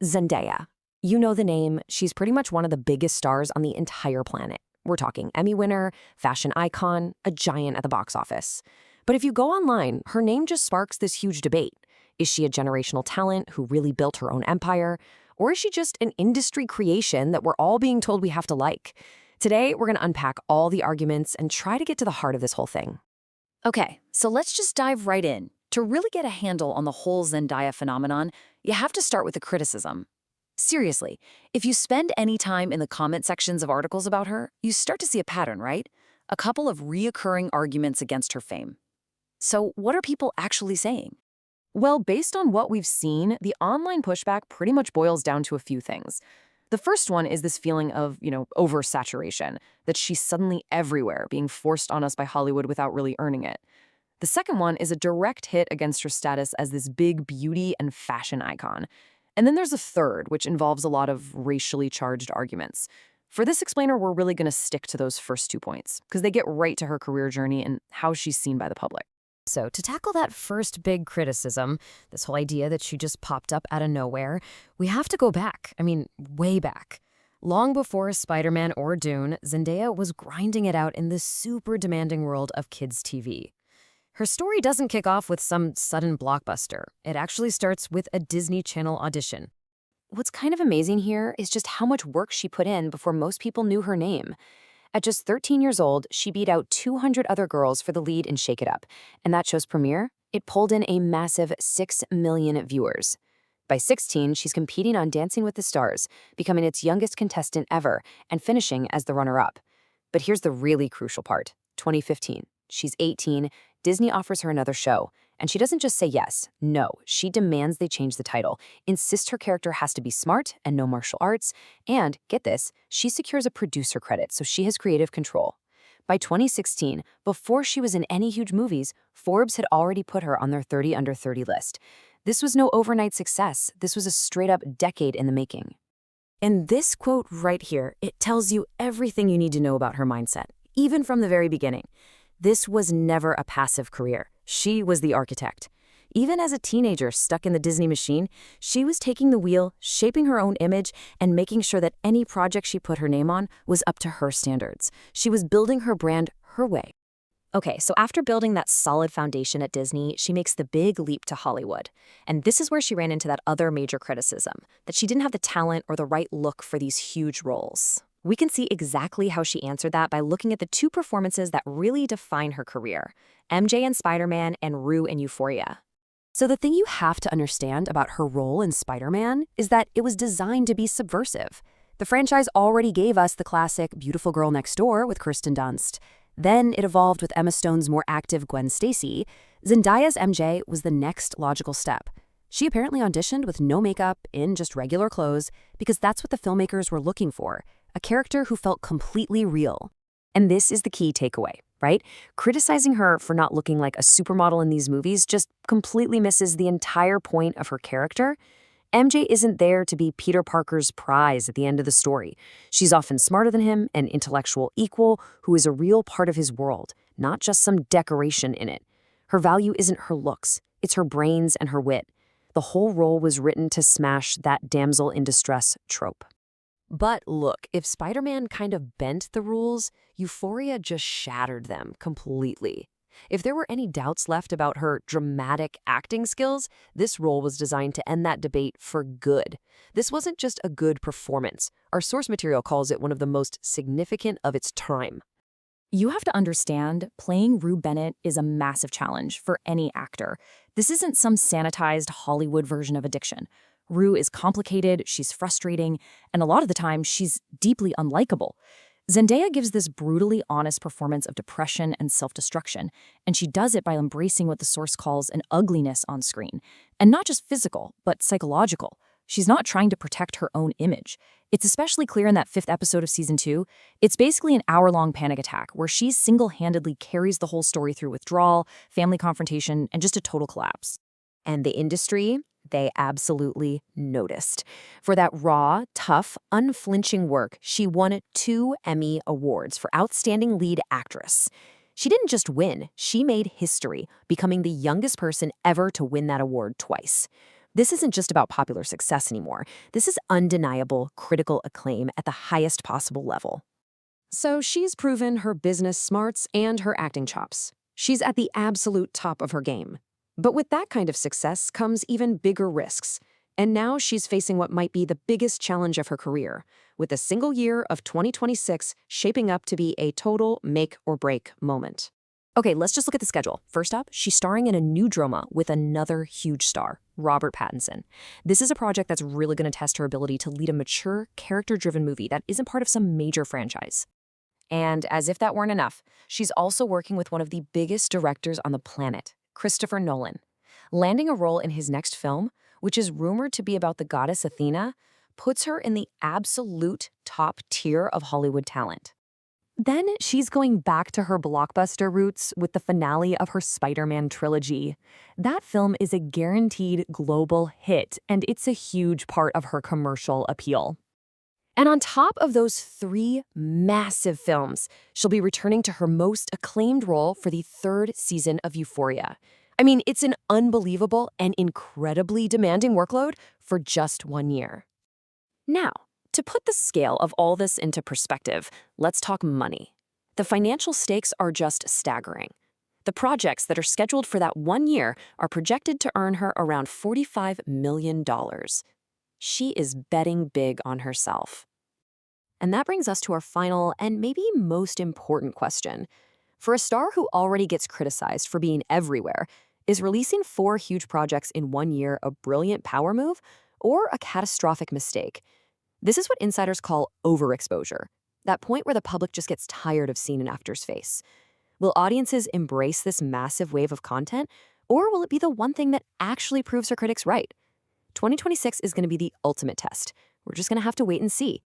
Zendaya. You know the name. She's pretty much one of the biggest stars on the entire planet. We're talking Emmy winner, fashion icon, a giant at the box office. But if you go online, her name just sparks this huge debate. Is she a generational talent who really built her own empire? Or is she just an industry creation that we're all being told we have to like? Today, we're going to unpack all the arguments and try to get to the heart of this whole thing. Okay, so let's just dive right in. To really get a handle on the whole Zendaya phenomenon, you have to start with the criticism. Seriously, if you spend any time in the comment sections of articles about her, you start to see a pattern, right? A couple of reoccurring arguments against her fame. So what are people actually saying? Well, based on what we've seen, the online pushback pretty much boils down to a few things. The first one is this feeling of, oversaturation, that she's suddenly everywhere, being forced on us by Hollywood without really earning it. The second one is a direct hit against her status as this big beauty and fashion icon. And then there's a third, which involves a lot of racially charged arguments. For this explainer, we're really going to stick to those first 2 points, because they get right to her career journey and how she's seen by the public. So to tackle that first big criticism, this whole idea that she just popped up out of nowhere, we have to go back. I mean, way back. Long before Spider-Man or Dune, Zendaya was grinding it out in the super demanding world of kids' TV. Her story doesn't kick off with some sudden blockbuster. It actually starts with a Disney Channel audition. What's kind of amazing here is just how much work she put in before most people knew her name. At just 13 years old, she beat out 200 other girls for the lead in Shake It Up, and that show's premiere, it pulled in a massive 6 million viewers. By 16, she's competing on Dancing with the Stars, becoming its youngest contestant ever, and finishing as the runner-up. But here's the really crucial part. 2015. She's 18, Disney offers her another show, and she doesn't just say yes, no, she demands they change the title, insist her character has to be smart and know martial arts, and, get this, she secures a producer credit, so she has creative control. By 2016, before she was in any huge movies, Forbes had already put her on their 30 under 30 list. This was no overnight success, this was a straight-up decade in the making. And this quote right here, it tells you everything you need to know about her mindset, even from the very beginning. This was never a passive career. She was the architect. Even as a teenager stuck in the Disney machine, she was taking the wheel, shaping her own image, and making sure that any project she put her name on was up to her standards. She was building her brand her way. Okay, so after building that solid foundation at Disney, she makes the big leap to Hollywood. And this is where she ran into that other major criticism, that she didn't have the talent or the right look for these huge roles. We can see exactly how she answered that by looking at the two performances that really define her career, MJ in Spider-Man and Rue in Euphoria. So the thing you have to understand about her role in Spider-Man is that it was designed to be subversive. The franchise already gave us the classic Beautiful Girl Next Door with Kirsten Dunst. Then it evolved with Emma Stone's more active Gwen Stacy. Zendaya's MJ was the next logical step. She apparently auditioned with no makeup, in just regular clothes, because that's what the filmmakers were looking for. A character who felt completely real. And this is the key takeaway, right? Criticizing her for not looking like a supermodel in these movies just completely misses the entire point of her character. MJ isn't there to be Peter Parker's prize at the end of the story. She's often smarter than him, an intellectual equal who is a real part of his world, not just some decoration in it. Her value isn't her looks, it's her brains and her wit. The whole role was written to smash that damsel in distress trope. But look, if Spider-Man kind of bent the rules, Euphoria just shattered them completely. If there were any doubts left about her dramatic acting skills, this role was designed to end that debate for good. This wasn't just a good performance. Our source material calls it one of the most significant of its time. You have to understand, playing Rue Bennett is a massive challenge for any actor. This isn't some sanitized Hollywood version of addiction. Rue is complicated, she's frustrating, and a lot of the time, she's deeply unlikable. Zendaya gives this brutally honest performance of depression and self-destruction, and she does it by embracing what the source calls an ugliness on screen. And not just physical, but psychological. She's not trying to protect her own image. It's especially clear in that 5th episode of Season 2. It's basically an hour-long panic attack where she single-handedly carries the whole story through withdrawal, family confrontation, and just a total collapse. And the industry? They absolutely noticed. For that raw, tough, unflinching work, she won 2 Emmy Awards for Outstanding Lead Actress. She didn't just win, she made history, becoming the youngest person ever to win that award twice. This isn't just about popular success anymore. This is undeniable critical acclaim at the highest possible level. So she's proven her business smarts and her acting chops. She's at the absolute top of her game. But with that kind of success comes even bigger risks. And now she's facing what might be the biggest challenge of her career, with a single year of 2026 shaping up to be a total make-or-break moment. Okay, let's just look at the schedule. First up, she's starring in a new drama with another huge star, Robert Pattinson. This is a project that's really going to test her ability to lead a mature, character-driven movie that isn't part of some major franchise. And as if that weren't enough, she's also working with one of the biggest directors on the planet, Christopher Nolan. Landing a role in his next film, which is rumored to be about the goddess Athena, puts her in the absolute top tier of Hollywood talent. Then she's going back to her blockbuster roots with the finale of her Spider-Man trilogy. That film is a guaranteed global hit, and it's a huge part of her commercial appeal. And on top of those 3 massive films, she'll be returning to her most acclaimed role for the 3rd season of Euphoria. I mean, it's an unbelievable and incredibly demanding workload for just 1 year. Now, to put the scale of all this into perspective, let's talk money. The financial stakes are just staggering. The projects that are scheduled for that 1 year are projected to earn her around $45 million. She is betting big on herself. And that brings us to our final and maybe most important question. For a star who already gets criticized for being everywhere, is releasing 4 huge projects in 1 year a brilliant power move or a catastrophic mistake? This is what insiders call overexposure, that point where the public just gets tired of seeing an actor's face. Will audiences embrace this massive wave of content, or will it be the one thing that actually proves her critics right? 2026 is going to be the ultimate test. We're just going to have to wait and see.